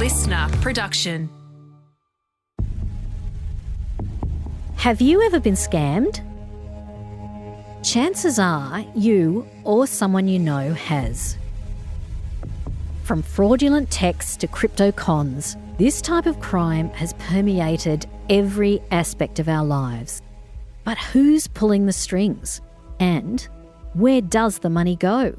LiSTNR production. Have you ever been scammed? Chances are you or someone you know has. From fraudulent texts to crypto cons, this type of crime has permeated every aspect of our lives. But who's pulling the strings? And where does the money go?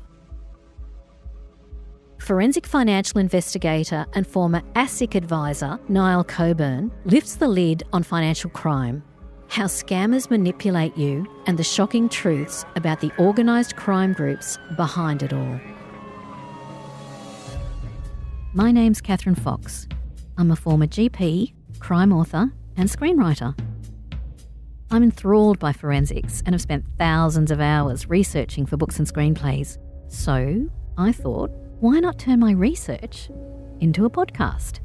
Forensic financial investigator and former ASIC advisor Niall Coburn lifts the lid on financial crime, how scammers manipulate you, and the shocking truths about the organised crime groups behind it all. My name's Catherine Fox. I'm a former GP, crime author and screenwriter. I'm enthralled by forensics and have spent thousands of hours researching for books and screenplays. So I thought, why not turn my research into a podcast?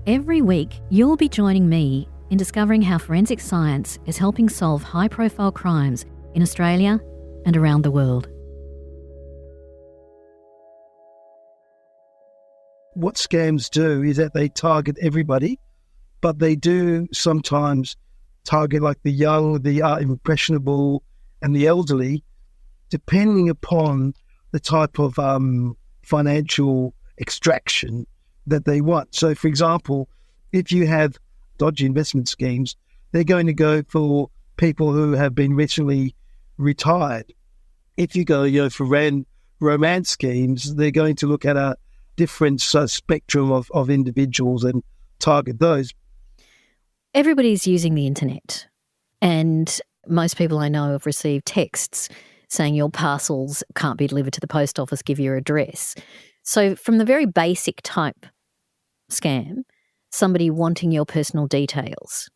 Every week, you'll be joining me in discovering how forensic science is helping solve high-profile crimes in Australia and around the world. What scams do is that they target everybody, but they do sometimes target like the young, the impressionable and the elderly, depending upon the type of financial extraction that they want. So, for example, if you have dodgy investment schemes, they're going to go for people who have been recently retired. If you go, for romance schemes, they're going to look at a different spectrum of individuals and target those. Everybody's using the internet, and most people I know have received texts saying your parcels can't be delivered to the post office, give your address. So from the very basic type scam, somebody wanting your personal details,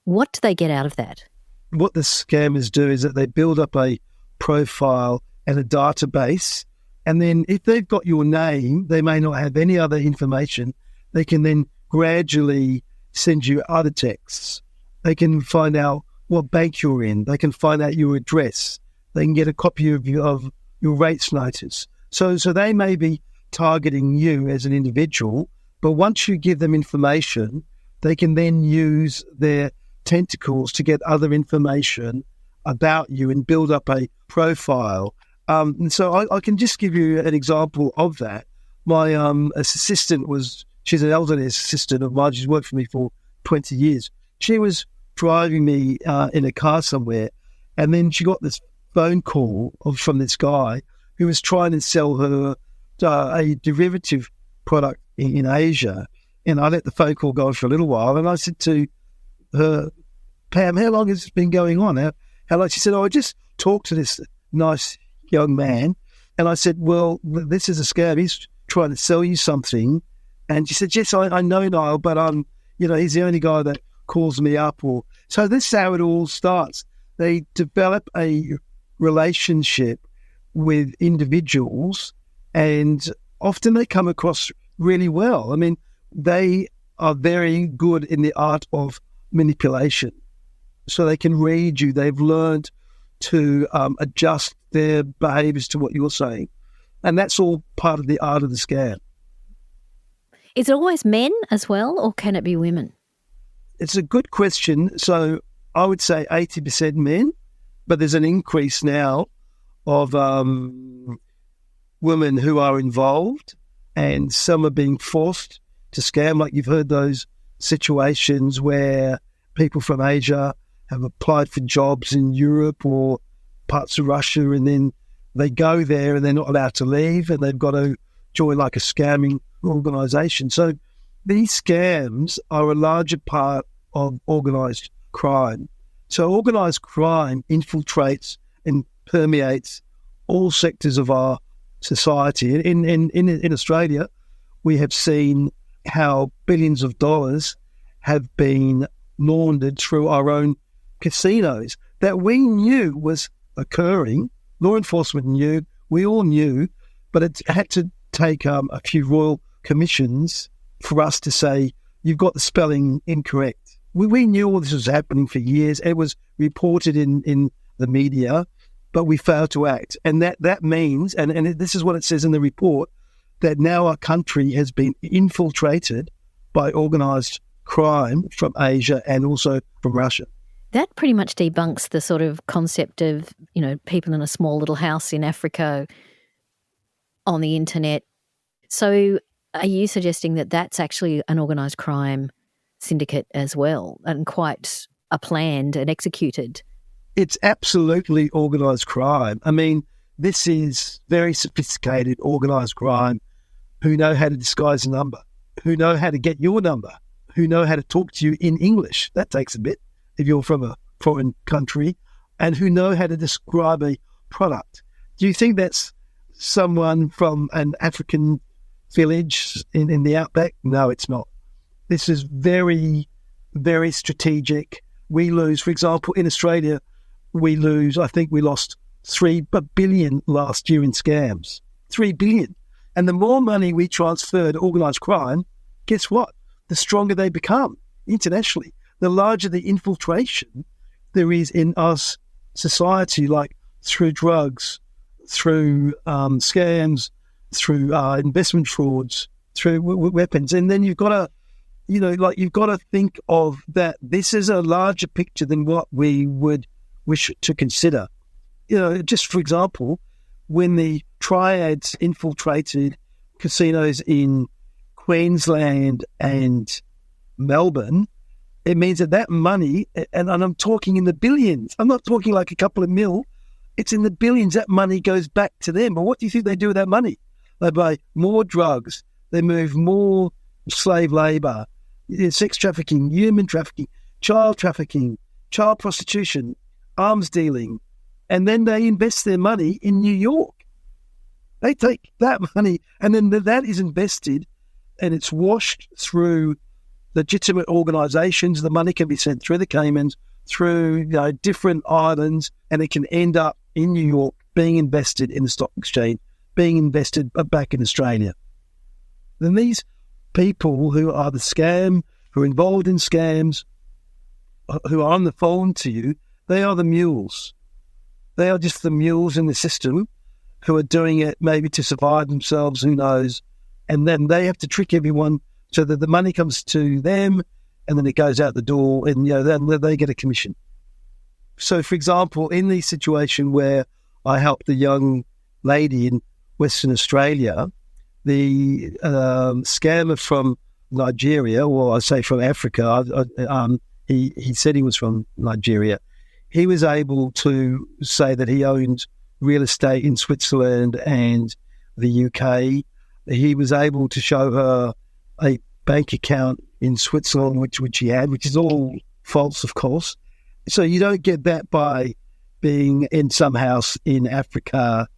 what do they get out of that? What the scammers do is that they build up a profile and a database, and then if they've got your name, they may not have any other information. They can then gradually send you other texts. They can find out what bank you're in. They can find out your address. They can get a copy of your rates notice. So they may be targeting you as an individual, but once you give them information, they can then use their tentacles to get other information about you and build up a profile. And so I can just give you an example of that. My assistant she's an elderly assistant of mine. She's worked for me for 20 years. She was driving me in a car somewhere, and then she got this phone call from this guy who was trying to sell her a derivative product in Asia. And I let the phone call go for a little while, and I said to her, Pam, how long has this been going on? How long? She said, I just talked to this nice young man, and I said, well, this is a scam. He's trying to sell you something. And she said, yes, I know Niall, but he's the only guy that calls me up. So this is how it all starts. They develop a relationship with individuals, and often they come across really well. I mean, they are very good in the art of manipulation. So they can read you. They've learned to adjust their behaviours to what you're saying. And that's all part of the art of the scam. Is it always men as well, or can it be women? It's a good question. So I would say 80% men, but there's an increase now of women who are involved, and some are being forced to scam. Like you've heard those situations where people from Asia have applied for jobs in Europe or parts of Russia, and then they go there and they're not allowed to leave, and they've got to join like a scamming organisation. So these scams are a larger part of organised crime. So organised crime infiltrates and permeates all sectors of our society. In Australia, we have seen how billions of dollars have been laundered through our own casinos that we knew was occurring. Law enforcement knew, we all knew, but it had to take a few royal commissions for us to say, you've got the spelling incorrect. We knew all this was happening for years. It was reported in the media, but we failed to act. And that means, and this is what it says in the report, that now our country has been infiltrated by organised crime from Asia and also from Russia. That pretty much debunks the sort of concept of, people in a small little house in Africa on the internet. So are you suggesting that that's actually an organised crime syndicate as well, and quite a planned and executed? It's absolutely organised crime. I mean, this is very sophisticated organised crime who know how to disguise a number, who know how to get your number, who know how to talk to you in English. That takes a bit if you're from a foreign country, and who know how to describe a product. Do you think that's someone from an African village in the outback? No, it's not. This is very, very strategic. We lose, for example, in Australia, I think we lost 3 billion last year in scams. 3 billion. And the more money we transfer to organised crime, guess what? The stronger they become internationally. The larger the infiltration there is in our society, like through drugs, through scams, through investment frauds, through weapons. And then you've got to, you've got to think of that this is a larger picture than what we would wish to consider. Just for example, when the triads infiltrated casinos in Queensland and Melbourne, it means that money, and I'm talking in the billions, I'm not talking like a couple of mil, it's in the billions, that money goes back to them. But what do you think they do with that money? They buy more drugs, they move more slave labour, sex trafficking, human trafficking, child prostitution, arms dealing, and then they invest their money in New York. They take that money and then that is invested and it's washed through legitimate organisations. The money can be sent through the Caymans, through different islands, and it can end up in New York being invested in the stock exchange, being invested back in Australia. Then these people who are who are involved in scams, who are on the phone to you, they are the mules. They are just the mules in the system who are doing it maybe to survive themselves, who knows, and then they have to trick everyone so that the money comes to them and then it goes out the door and then they get a commission. So, for example, in the situation where I helped the young lady in Western Australia, the scammer from Nigeria, or I say from Africa, he said he was from Nigeria. He was able to say that he owned real estate in Switzerland and the UK. He was able to show her a bank account in Switzerland, which he had, which is all false, of course. So you don't get that by being in some house in Africa.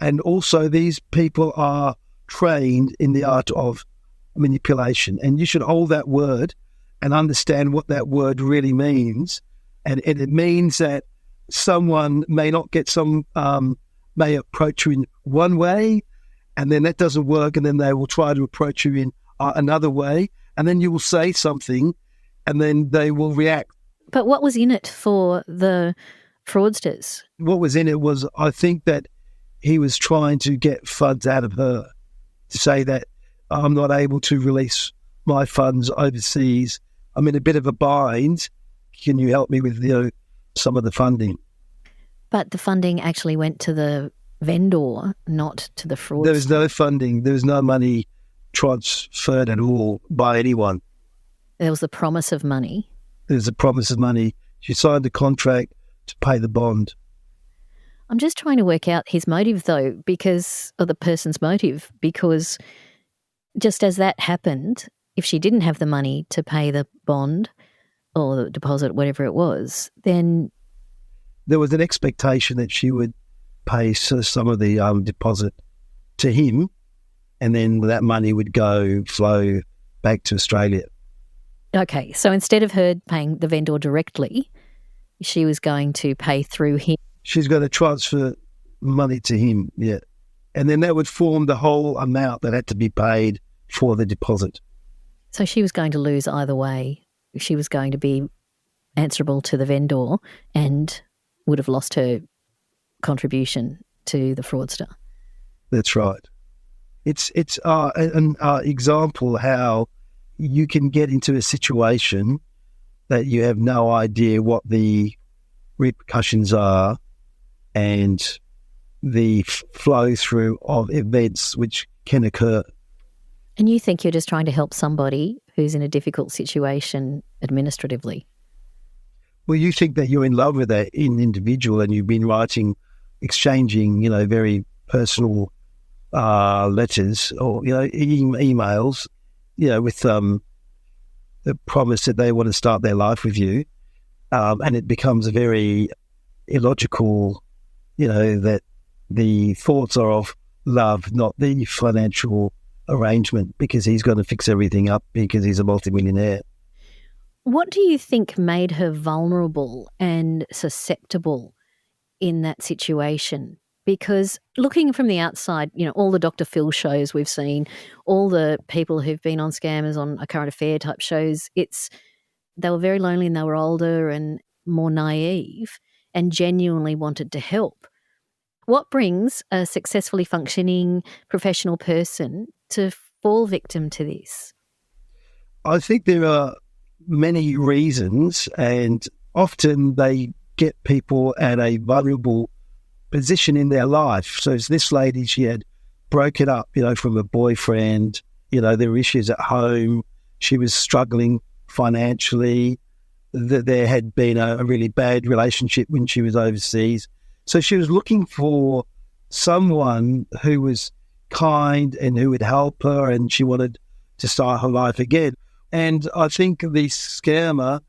And also these people are trained in the art of manipulation. And you should hold that word and understand what that word really means. And it means that someone may not get may approach you in one way, and then that doesn't work, and then they will try to approach you in another way, and then you will say something, and then they will react. But what was in it for the fraudsters? What was in it was, I think that he was trying to get funds out of her, to say that I'm not able to release my funds overseas. I'm in a bit of a bind. Can you help me with some of the funding? But the funding actually went to the vendor, not to the fraudster. There was no funding. There was no money transferred at all by anyone. There was the promise of money. There was a promise of money. She signed a contract to pay the bond. I'm just trying to work out his motive, though, or the person's motive, because just as that happened, if she didn't have the money to pay the bond or the deposit, whatever it was, then there was an expectation that she would pay some of the deposit to him, and then that money would flow back to Australia. Okay, so instead of her paying the vendor directly, she was going to pay through him. She's going to transfer money to him, yeah. And then that would form the whole amount that had to be paid for the deposit. So she was going to lose either way. She was going to be answerable to the vendor and would have lost her contribution to the fraudster. That's right. It's an example how you can get into a situation that you have no idea what the repercussions are and the flow through of events which can occur. And you think you're just trying to help somebody who's in a difficult situation administratively? Well, you think that you're in love with that individual and you've been exchanging, very personal letters or, emails, with the promise that they want to start their life with you. And it becomes very illogical, that the thoughts are of love, not the financial arrangement, because he's going to fix everything up because he's a multimillionaire. What do you think made her vulnerable and susceptible in that situation? Because looking from the outside, all the Dr. Phil shows we've seen, all the people who've been on scammers on a current affair type shows, they were very lonely and they were older and more naive and genuinely wanted to help. What brings a successfully functioning professional person to fall victim to this? I think there are many reasons, and often they get people at a vulnerable position in their life. So as this lady, she had broken up, from a boyfriend, there were issues at home. She was struggling financially. There had been a really bad relationship when she was overseas. So she was looking for someone who was kind and who would help her, and she wanted to start her life again. And I think the scammer,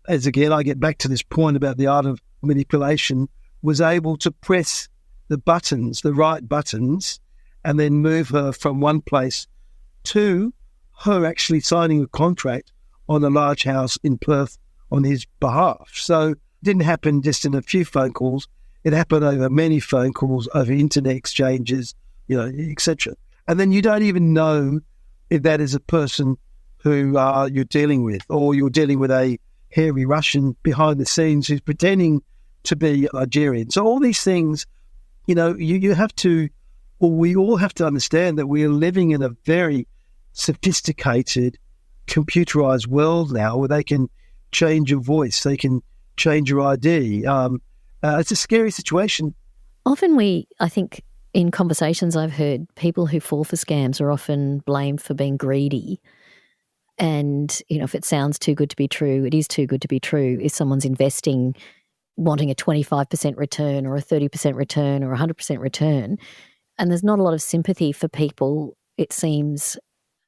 as again, I get back to this point about the art of manipulation, was able to press the right buttons, and then move her from one place to her actually signing a contract on a large house in Perth on his behalf. So it didn't happen just in a few phone calls. It happened over many phone calls, over internet exchanges, etc. And then you don't even know if that is a person who you're dealing with, or you're dealing with a hairy Russian behind the scenes who's pretending to be Nigerian. So all these things, you have to, or we all have to understand that we are living in a very sophisticated, computerized world now where they can change your voice, they can change your ID. It's a scary situation. Often I think in conversations I've heard, people who fall for scams are often blamed for being greedy. And, if it sounds too good to be true, it is too good to be true. If someone's investing, wanting a 25% return or a 30% return or a 100% return, and there's not a lot of sympathy for people, it seems,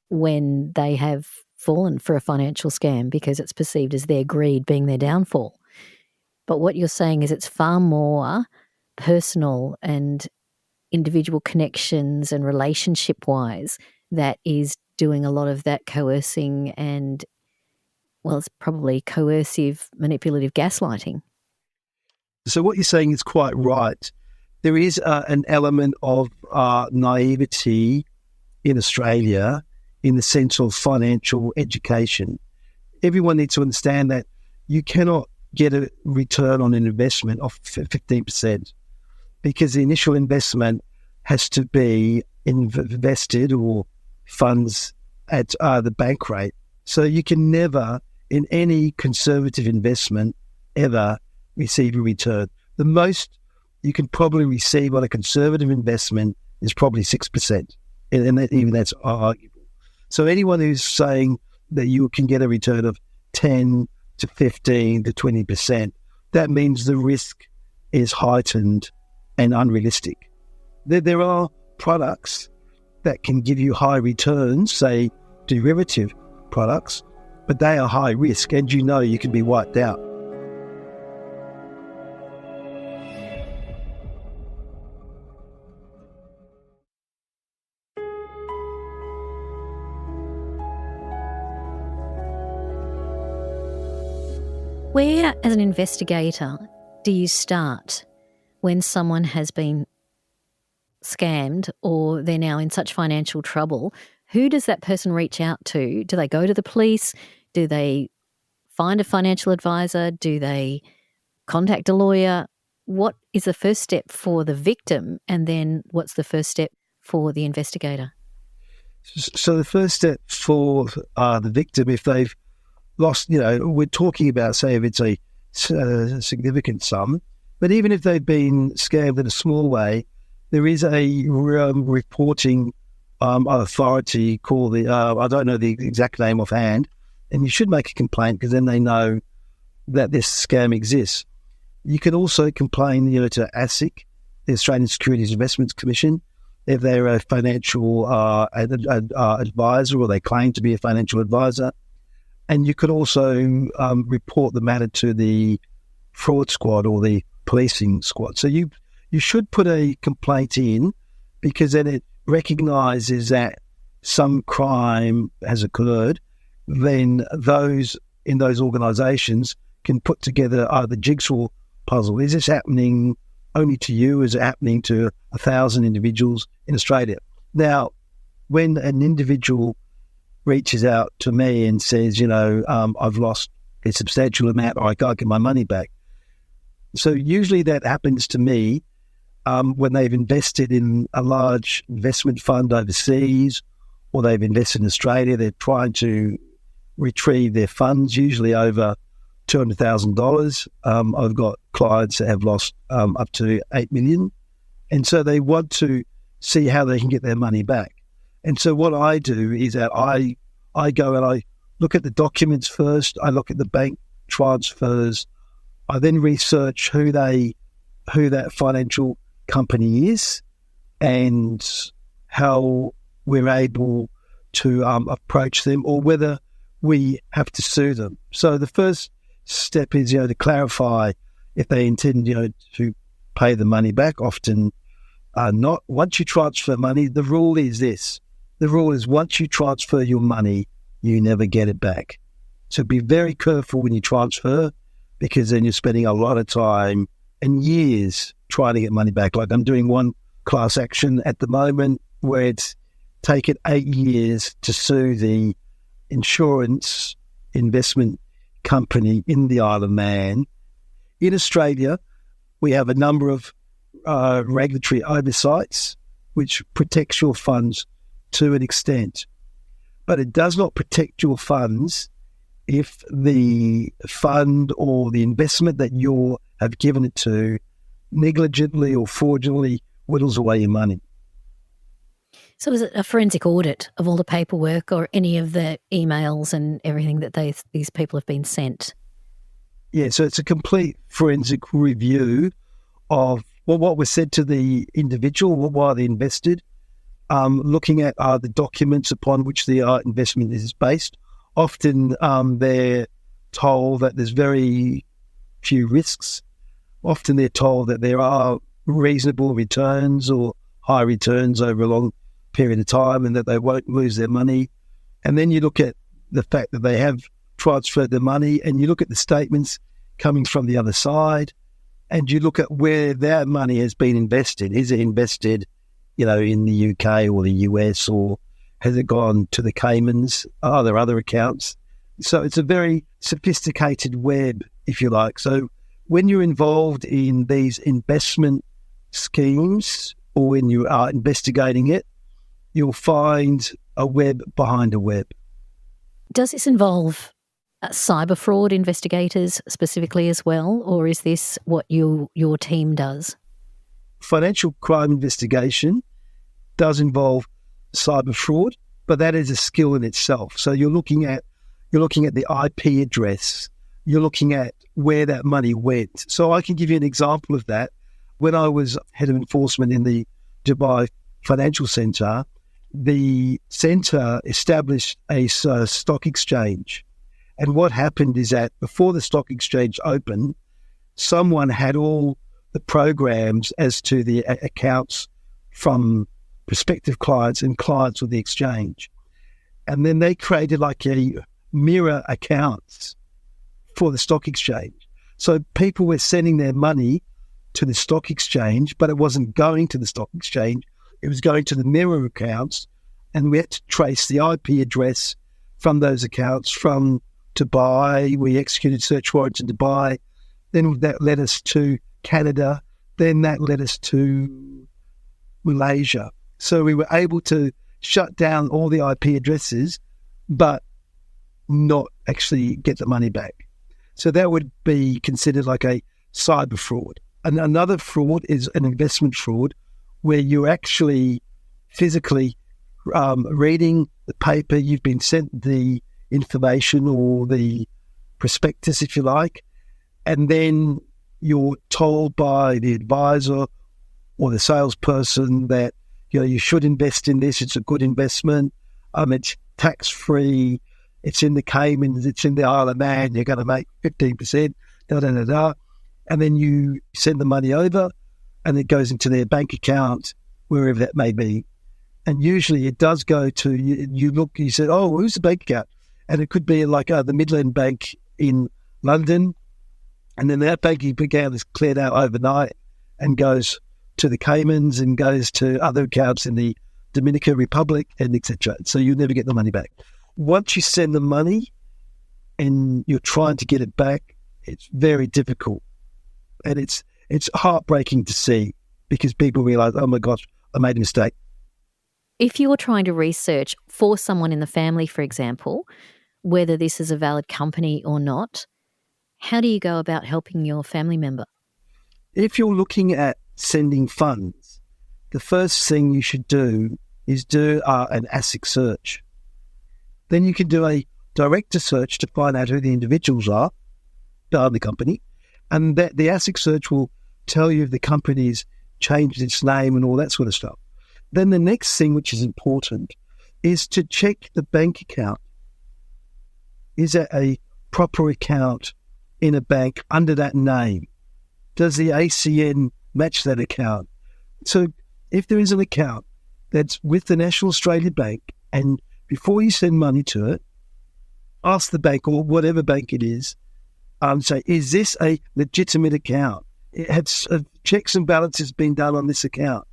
when they have fallen for a financial scam because it's perceived as their greed being their downfall. But what you're saying is it's far more personal and individual connections and relationship-wise that is doing a lot of that coercing and, well, it's probably coercive, manipulative gaslighting. So what you're saying is quite right. There is an element of naivety in Australia in the sense of financial education. Everyone needs to understand that you cannot get a return on an investment of 15% because the initial investment has to be invested or funds at the bank rate. So you can never, in any conservative investment, ever receive a return. The most you can probably receive on a conservative investment is probably 6%. And even that's arguable. So anyone who's saying that you can get a return of 10 to 15 to 20%, that means the risk is heightened and unrealistic. There are products that can give you high returns, say derivative products, but they are high risk and you can be wiped out. Where, as an investigator, do you start when someone has been scammed or they're now in such financial trouble? Who does that person reach out to? Do they go to the police? Do they find a financial advisor? Do they contact a lawyer? What is the first step for the victim, and then what's the first step for the investigator? So the first step for the victim, if they've lost, we're talking about, say, if it's a significant sum, but even if they've been scammed in a small way, there is a reporting authority called I don't know the exact name offhand, and you should make a complaint because then they know that this scam exists. You can also complain, to ASIC, the Australian Securities Investments Commission, if they're a financial advisor or they claim to be a financial advisor. And you could also report the matter to the fraud squad or the policing squad. So you should put a complaint in because then it recognises that some crime has occurred. Then those in those organisations can put together the jigsaw puzzle. Is this happening only to you? Is it happening to 1,000 individuals in Australia? Now, when an individual reaches out to me and says, I've lost a substantial amount or I can't get my money back. So usually that happens to me when they've invested in a large investment fund overseas or they've invested in Australia. They're trying to retrieve their funds, usually over $200,000. I've got clients that have lost up to $8 million. And so they want to see how they can get their money back. And so what I do is that I go and I look at the documents first. I look at the bank transfers. I then research who that financial company is and how we're able to approach them or whether we have to sue them. So the first step is, to clarify if they intend, to pay the money back. Often not. Once you transfer money, the rule is this. The rule is once you transfer your money, you never get it back. So be very careful when you transfer because then you're spending a lot of time and years trying to get money back. Like I'm doing one class action at the moment where it's taken 8 years to sue the insurance investment company in the Isle of Man. In Australia, we have a number of regulatory oversights which protects your funds to an extent. But it does not protect your funds if the fund or the investment that you have given it to negligently or fraudulently whittles away your money. So is it a forensic audit of all the paperwork or any of the emails and everything that these people have been sent? Yeah, so it's a complete forensic review of what was said to the individual, why they invested, looking at the documents upon which the investment is based. Often they're told that there's very few risks. Often they're told that there are reasonable returns or high returns over a long period of time and that they won't lose their money. And then you look at the fact that they have transferred their money and you look at the statements coming from the other side and you look at where their money has been invested. Is it invested, in the UK or the US, or has it gone to the Caymans? Are there other accounts? So it's a very sophisticated web, if you like. So when you're involved in these investment schemes or when you are investigating it, you'll find a web behind a web. Does this involve cyber fraud investigators specifically as well, or is this what your team does? Financial crime investigation does involve cyber fraud, but that is a skill in itself. So you're looking at the IP address, you're looking at where that money went. So I can give you an example of that. When I was head of enforcement in the Dubai Financial Centre, the centre established a stock exchange. And what happened is that before the stock exchange opened, someone had all the programs as to the accounts from prospective clients and clients of the exchange. And then they created like a mirror accounts for the stock exchange. So people were sending their money to the stock exchange, but it wasn't going to the stock exchange. It was going to the mirror accounts, and we had to trace the IP address from those accounts from Dubai. We executed search warrants in Dubai. Then that led us to Canada. Then that led us to Malaysia. So we were able to shut down all the IP addresses, but not actually get the money back. So that would be considered like a cyber fraud. And another fraud is an investment fraud, where you're actually physically reading the paper, you've been sent the information or the prospectus, if you like, and then you're told by the advisor or the salesperson that, you know, you should invest in this, it's a good investment, it's tax-free, it's in the Caymans, it's in the Isle of Man, you're going to make 15%, da-da-da-da. And then you send the money over and it goes into their bank account, wherever that may be. And usually it does go to, you look, you say, oh, who's the bank account? And it could be like the Midland Bank in London. And then that banking account is cleared out overnight and goes to the Caymans and goes to other accounts in the Dominican Republic and etc. So you never get the money back. Once you send the money and you're trying to get it back, it's very difficult. And it's heartbreaking to see, because people realise, oh my gosh, I made a mistake. If you're trying to research for someone in the family, for example, whether this is a valid company or not, how do you go about helping your family member? If you're looking at sending funds, the first thing you should do is do an ASIC search. Then you can do a director search to find out who the individuals are behind the company, and that the ASIC search will tell you if the company's changed its name and all that sort of stuff. Then the next thing, which is important, is to check the bank account. Is it a proper account in a bank under that name? Does the ACN match that account? So if there is an account that's with the National Australia Bank, and before you send money to it, ask the bank or whatever bank it is, say, is this a legitimate account? It has checks and balances been done on this account?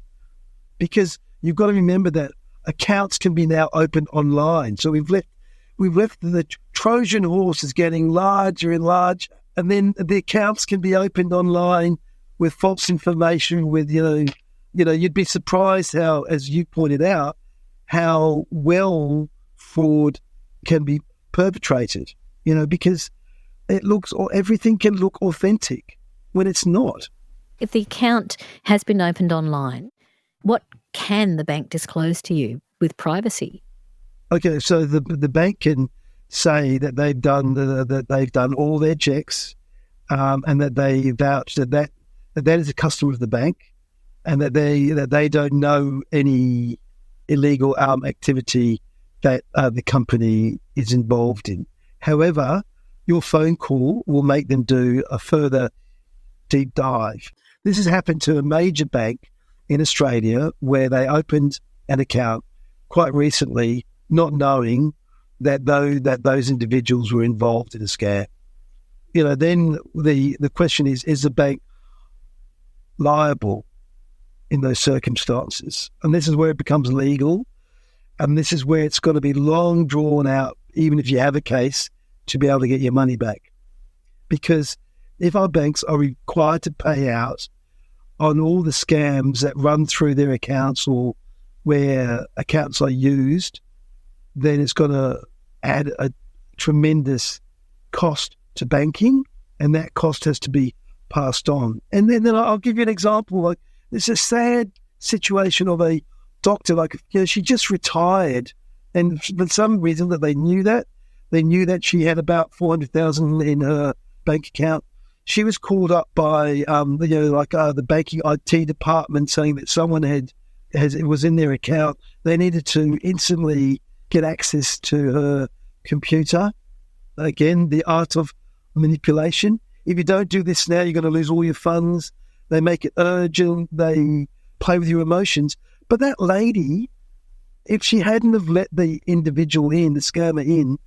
Because you've got to remember that accounts can be now opened online. So we've left the Trojan horse is getting larger and larger, and then the accounts can be opened online with false information. With you'd be surprised how, as you pointed out, how well fraud can be perpetrated. Because everything can look authentic when it's not. If the account has been opened online, what can the bank disclose to you with privacy? Okay, so the bank can say that they've done all their checks, and that they vouch that is a customer of the bank, and that they don't know any illegal activity that the company is involved in. However, your phone call will make them do a further deep dive. This has happened to a major bank in Australia, where they opened an account quite recently, not knowing that those individuals were involved in a scam. Then the question is the bank liable in those circumstances? And this is where it becomes legal, and this is where it's got to be long drawn out, even if you have a case, to be able to get your money back. Because if our banks are required to pay out on all the scams that run through their accounts or where accounts are used, then it's going to add a tremendous cost to banking, and that cost has to be passed on. And then I'll give you an example. Like, there's a sad situation of a doctor, she just retired, and for some reason that they knew that she had about 400,000 in her bank account. She was called up by the banking IT department, saying that someone it was in their account. They needed to instantly get access to her computer. Again, the art of manipulation. If you don't do this now, you're going to lose all your funds. They make it urgent. They play with your emotions. But that lady, if she hadn't have let the individual in, the scammer in,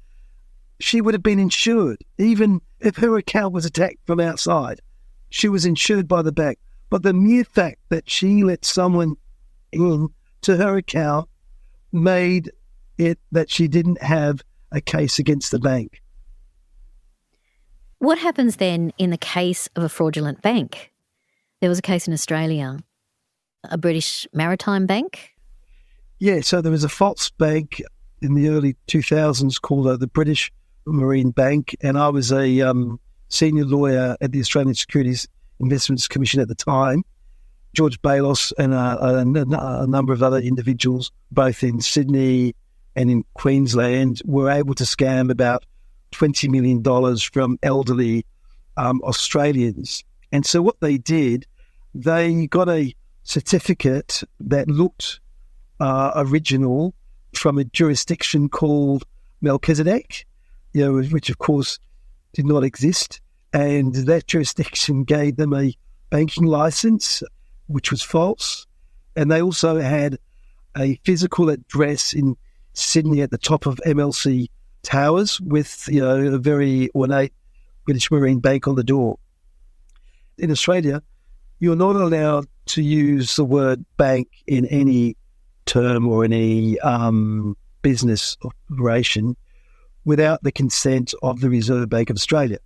she would have been insured. Even if her account was attacked from outside, she was insured by the bank. But the mere fact that she let someone in to her account made it that she didn't have a case against the bank. What happens then in the case of a fraudulent bank? There was a case in Australia, a British maritime bank. Yeah, so there was a false bank in the early 2000s called the British Marine Bank, and I was a senior lawyer at the Australian Securities Investments Commission at the time. George Balos and a number of other individuals, both in Sydney and in Queensland, were able to scam about $20 million from elderly Australians. And so what they did, they got a certificate that looked original from a jurisdiction called Melchizedek, which of course did not exist. And that jurisdiction gave them a banking license, which was false. And they also had a physical address in Sydney at the top of MLC Towers with, a very ornate British Marine Bank on the door. In Australia, you're not allowed to use the word bank in any term or any business operation without the consent of the Reserve Bank of Australia.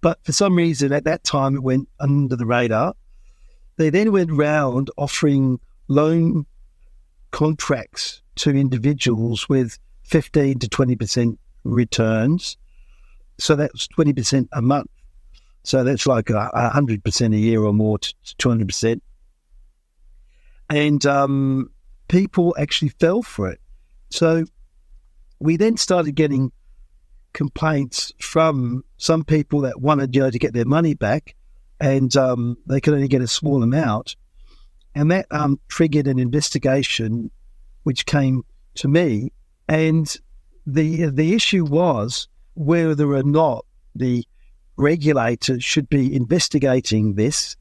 But for some reason, at that time, it went under the radar. They then went round offering loan contracts to individuals with 15 to 20% returns. So that's 20% a month. So that's like 100% a year or more to 200%. And people actually fell for it. So we then started getting complaints from some people that wanted, to get their money back, and they could only get a small amount. And that triggered an investigation which came to me. And the issue was whether or not the regulator should be investigating this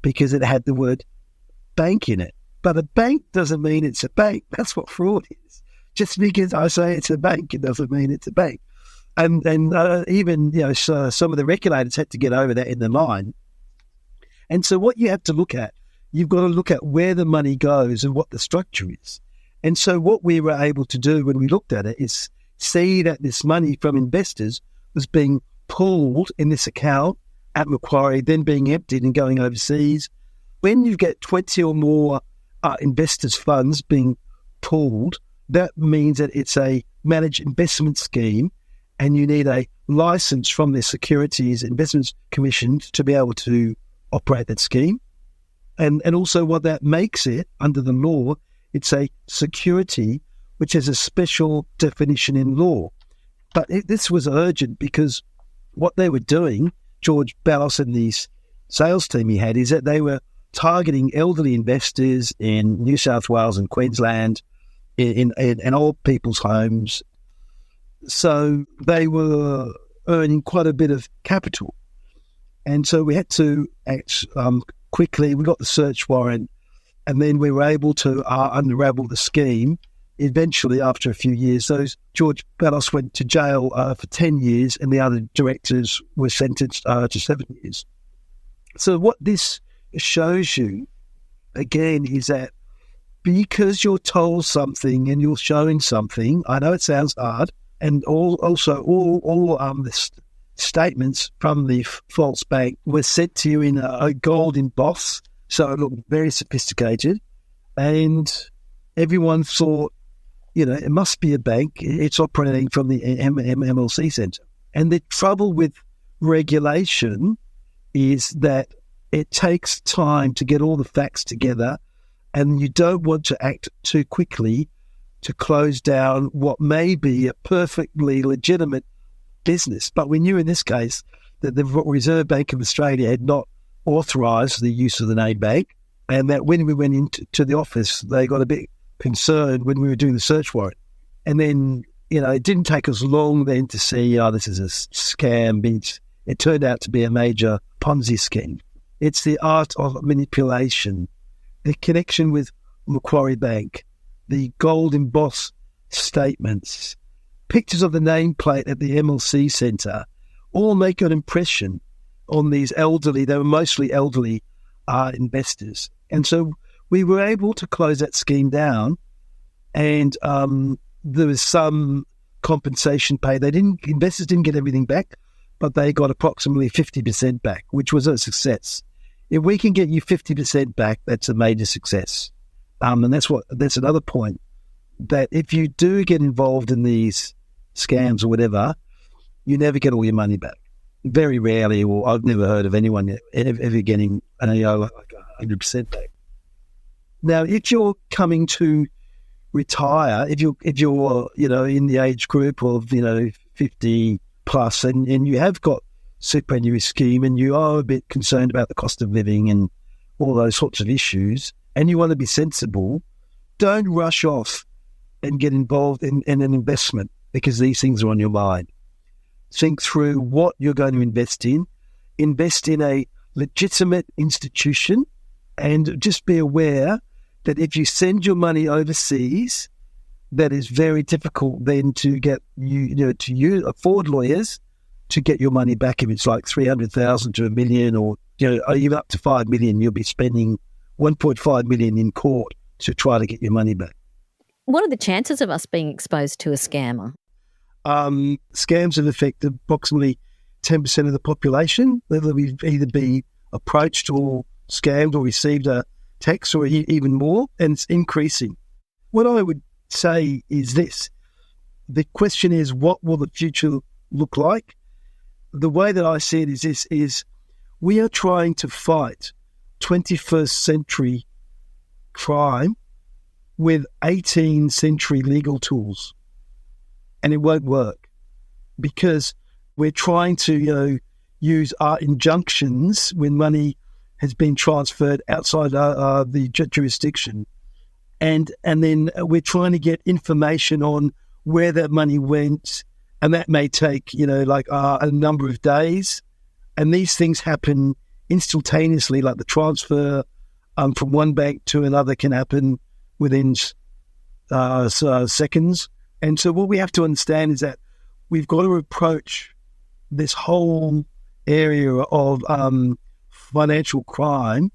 because it had the word bank in it. But a bank doesn't mean it's a bank. That's what fraud is. Just because I say it's a bank, it doesn't mean it's a bank. And even, so some of the regulators had to get over that in their mind. And so what you have to look at, you've got to look at where the money goes and what the structure is. And so what we were able to do when we looked at it is see that this money from investors was being pooled in this account at Macquarie, then being emptied and going overseas. When you get 20 or more investors' funds being pooled, that means that it's a managed investment scheme, and you need a license from the Securities Investments Commission to be able to operate that scheme. And also what that makes it, under the law, it's a security which has a special definition in law. But this was urgent because what they were doing, George Ballas and the sales team he had, is that they were targeting elderly investors in New South Wales and Queensland, in old people's homes. So they were earning quite a bit of capital. And so we had to act quickly. We got the search warrant, and then we were able to unravel the scheme. Eventually, after a few years, George Ballas went to jail for 10 years, and the other directors were sentenced to 7 years. So what this shows you, again, is that because you're told something and you're showing something, I know it sounds hard, and all the statements from the false bank were sent to you in a gold emboss, so it looked very sophisticated, and everyone thought, it must be a bank. It's operating from the MLC Centre. And the trouble with regulation is that it takes time to get all the facts together, and you don't want to act too quickly to close down what may be a perfectly legitimate business. But we knew in this case that the Reserve Bank of Australia had not authorised the use of the name bank, and that when we went into the office, they got a bit concerned when we were doing the search warrant. And then, it didn't take us long then to see, this is a scam. It turned out to be a major Ponzi scheme. It's the art of manipulation, the connection with Macquarie Bank, the gold embossed statements, pictures of the nameplate at the MLC Centre, all make an impression on these elderly, they were mostly elderly investors. And so we were able to close that scheme down, and there was some compensation paid. Investors didn't get everything back, but they got approximately 50% back, which was a success. If we can get you 50% back, that's a major success. And that's another point. that if you do get involved in these scams or whatever, you never get all your money back. Very rarely, or I've never heard of anyone ever getting 100% back. Now, if you're coming to retire, if you're in the age group of 50 plus, and you have got superannuation scheme, and you are a bit concerned about the cost of living and all those sorts of issues, and you want to be sensible, don't rush off and get involved in an investment because these things are on your mind. Think through what you're going to invest in. Invest in a legitimate institution, and just be aware that if you send your money overseas, that is very difficult then to get afford lawyers to get your money back. If it's like 300,000 to $1 million, or even up to 5 million, you'll be spending 1.5 million in court to try to get your money back. What are the chances of us being exposed to a scammer? Scams have affected approximately 10% of the population, whether we've either been approached or scammed or received a text or even more, and it's increasing. What I would say is this. The question is, what will the future look like? The way that I see it is this, is we are trying to fight 21st century crime with 18th century legal tools. And it won't work because we're trying to, use our injunctions when money has been transferred outside the jurisdiction. And then we're trying to get information on where that money went. And that may take, a number of days. And these things happen instantaneously, like the transfer from one bank to another can happen within seconds. And so what we have to understand is that we've got to approach this whole area of financial crime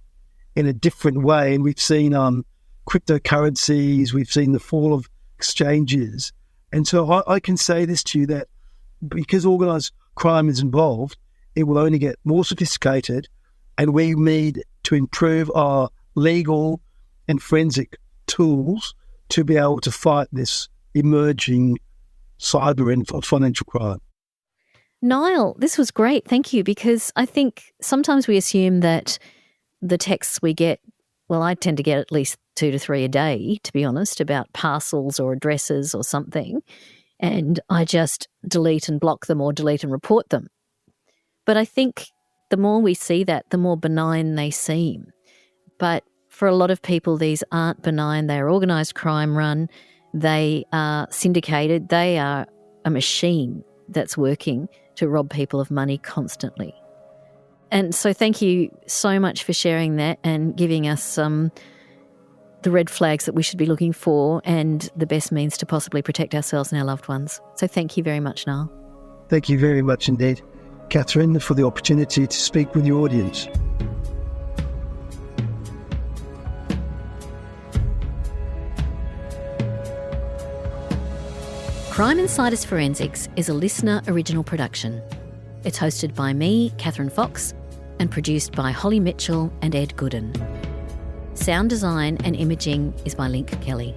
in a different way. And we've seen cryptocurrencies, we've seen the fall of exchanges. And so I can say this to you, that because organised crime is involved, it will only get more sophisticated, and we need to improve our legal and forensic tools to be able to fight this emerging cyber and financial crime. Niall, this was great. Thank you. Because I think sometimes we assume that the texts we get, well, I tend to get at least 2 to 3 a day, to be honest, about parcels or addresses or something, and I just delete and block them or delete and report them. But I think the more we see that, the more benign they seem. But for a lot of people, these aren't benign. They're organised crime run. They are syndicated. They are a machine that's working to rob people of money constantly. And so thank you so much for sharing that and giving us the red flags that we should be looking for and the best means to possibly protect ourselves and our loved ones. So thank you very much, Niall. Thank you very much indeed, Catherine, for the opportunity to speak with your audience. Crime Insiders Forensics is a LiSTNR original production. It's hosted by me, Catherine Fox, and produced by Holly Mitchell and Ed Gooden. Sound design and imaging is by Link Kelly.